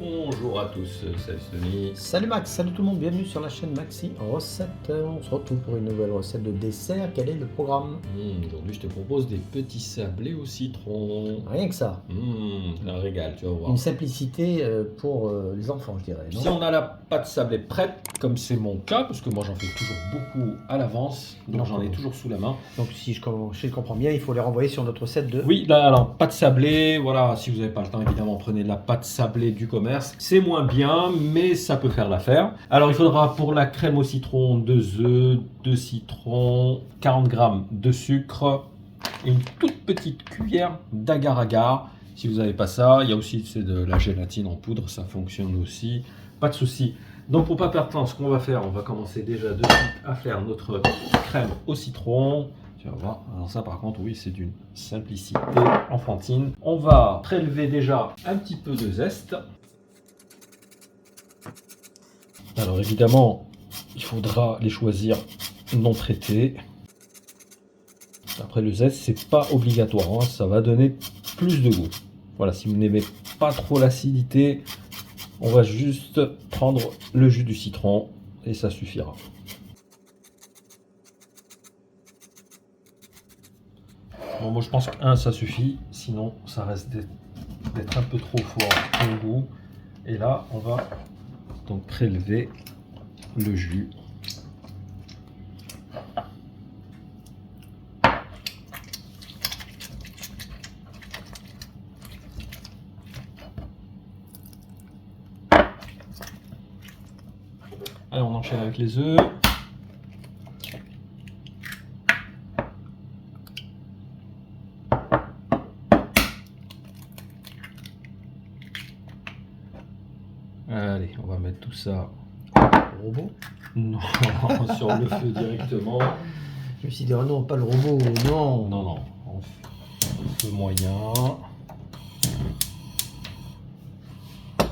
Bonjour à tous, salut Sony. Salut Max, salut tout le monde, bienvenue sur la chaîne Maxi Recette. On se retrouve pour une nouvelle recette de dessert. Quel est le programme? Aujourd'hui je te propose des petits sablés au citron. Rien que ça. Un régal, tu vas voir. Une simplicité pour les enfants, je dirais. Si on a la pâte sablée prête, comme c'est mon cas, parce que moi j'en fais toujours beaucoup à l'avance, donc j'en ai toujours sous la main. Donc si je comprends bien, il faut les renvoyer sur notre recette de... Oui, là alors pâte sablée, voilà, si vous n'avez pas le temps évidemment prenez de la pâte sablée du commerce. C'est moins bien, mais ça peut faire l'affaire. Alors il faudra pour la crème au citron 2 œufs, 2 citrons, 40 g de sucre, et une toute petite cuillère d'agar-agar. Si vous n'avez pas ça, il y a aussi de la gélatine en poudre, ça fonctionne aussi, pas de souci. Donc pour pas perdre de temps, ce qu'on va faire, on va commencer déjà de suite à faire notre crème au citron. Tu vas voir, alors ça par contre oui c'est d'une simplicité enfantine. On va prélever déjà un petit peu de zeste. Alors évidemment, il faudra les choisir non traités. Après le zeste c'est pas obligatoire, hein, ça va donner plus de goût. Voilà, si vous n'aimez pas trop l'acidité, on va juste prendre le jus du citron et ça suffira. Bon, moi je pense qu'un ça suffit, sinon ça reste d'être un peu trop fort au goût. Et là on va donc prélever le jus. Allez, on enchaîne avec les œufs. Allez, on va mettre tout ça Le robot? non, sur le feu directement. Je me suis dit, oh non, pas le robot, non. Non, non, on fait feu moyen.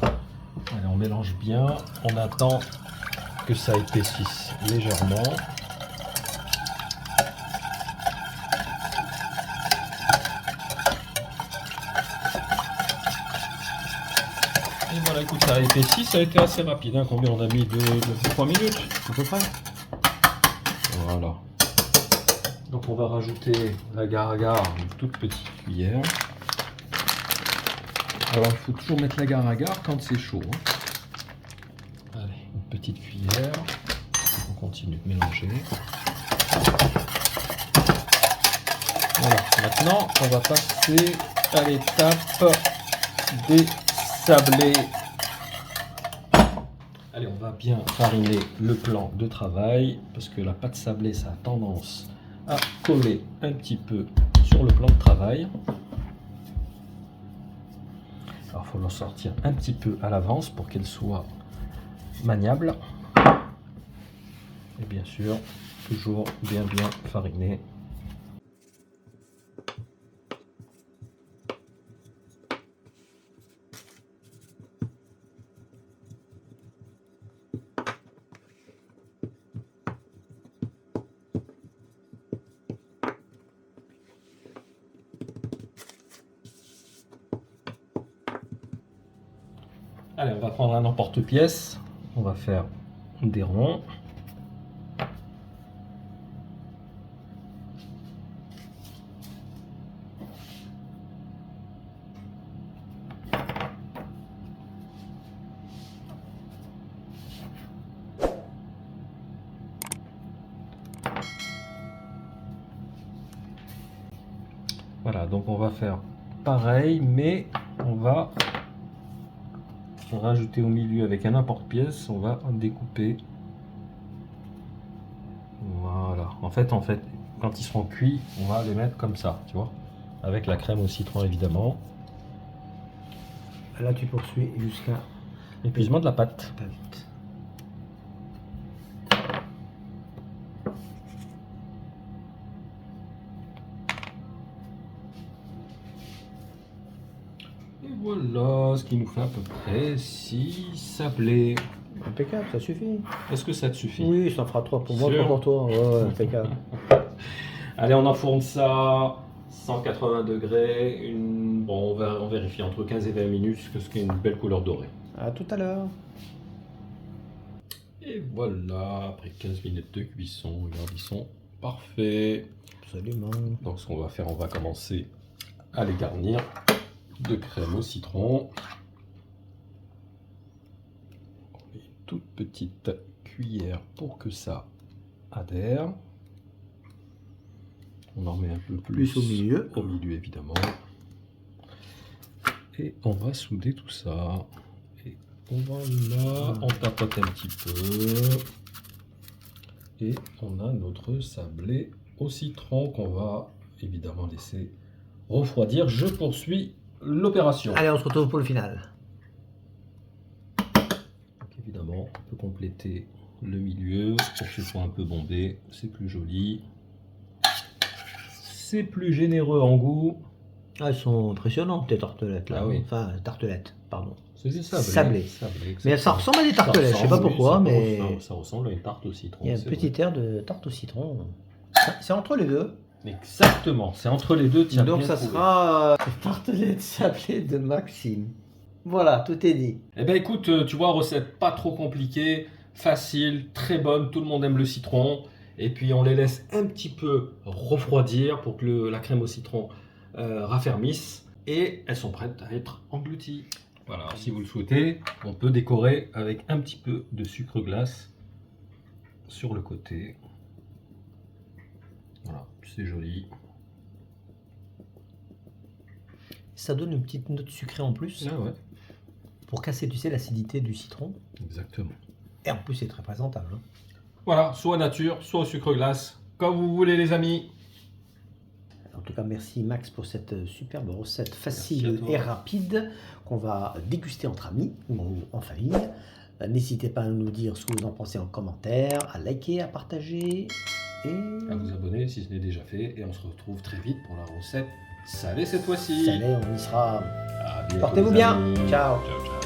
Allez, on mélange bien. On attend que ça épaississe légèrement. Et voilà, écoute, ça a épaissi, ça a été assez rapide. Hein. Combien on a mis de 3 minutes à peu près. Voilà. Donc on va rajouter l'agar-agar, une toute petite cuillère. Alors il faut toujours mettre l'agar-agar quand c'est chaud. Hein. Allez, une petite cuillère. On continue de mélanger. Voilà, maintenant on va passer à l'étape des sablés. Allez, on va bien fariner le plan de travail parce que la pâte sablée ça a tendance à coller un petit peu sur le plan de travail. Alors il faut l'en sortir un petit peu à l'avance pour qu'elle soit maniable. Et bien sûr, toujours bien fariner. Allez, on va prendre un emporte-pièce, on va faire des ronds. Voilà, donc on va faire pareil, mais on va rajouter au milieu avec un emporte-pièce, on va découper. Voilà, en fait, quand ils seront cuits, on va les mettre comme ça, tu vois, avec la crème au citron évidemment. Là tu poursuis jusqu'à L'épuisement de la pâte. vite. Et voilà ce qui nous fait à peu près 6 sablés. Impeccable, ça suffit. Est-ce que ça te suffit? Oui, ça fera 3 pour moi, Sûr. 3 pour toi. Ouais, impeccable. Allez, on enfourne ça 180 degrés. Bon, on vérifie entre 15 et 20 minutes jusqu'à ce qu'il y ait une belle couleur dorée. À tout à l'heure. Et voilà, après 15 minutes de cuisson, regarde, ils sont parfaits. Absolument. Donc ce qu'on va faire, on va commencer à les garnir de crème au citron. Une toute petite cuillère pour que ça adhère. On en met un peu plus au milieu. Au milieu évidemment. Et on va souder tout ça. Et voilà, on tapote un petit peu. Et on a notre sablé au citron qu'on va évidemment laisser refroidir. Je poursuis l'opération. Allez, on se retrouve pour le final. Donc évidemment, on peut compléter le milieu pour que ce soit un peu bombé. C'est plus joli. C'est plus généreux en goût. Ah, elles sont impressionnantes, tes tartelettes là. Ah oui. Enfin, tartelettes, pardon. C'est sablé. Mais ça ressemble à des tartelettes, je sais pas pourquoi, mais ça ressemble à une tarte au citron. il y a un c'est petit vrai. air de tarte au citron. C'est entre les deux. Exactement, c'est entre les deux. Tiens, Donc bien ça trouvé. sera tartelette sablée de Maxime. Voilà, tout est dit. Eh ben écoute, tu vois, recette pas trop compliquée, facile, très bonne, tout le monde aime le citron. Et puis on les laisse un petit peu refroidir pour que la crème au citron raffermisse. Et elles sont prêtes à être englouties. Voilà, si vous le souhaitez, on peut décorer avec un petit peu de sucre glace sur le côté. Voilà, c'est joli. Ça donne une petite note sucrée en plus Ah ouais, pour casser, tu sais, l'acidité du citron. exactement. Et en plus, c'est très présentable. Hein. Voilà, soit nature, soit au sucre glace, comme vous voulez les amis. En tout cas, merci Max pour cette superbe recette Merci facile à toi. et rapide qu'on va déguster entre amis ou en famille. N'hésitez pas à nous dire ce que vous en pensez en commentaire, à liker, à partager et À vous abonner si ce n'est déjà fait. Et on se retrouve très vite pour la recette salée cette fois-ci. salé, on y sera. À bientôt, Portez-vous les bien. amis. Ciao. Ciao, ciao.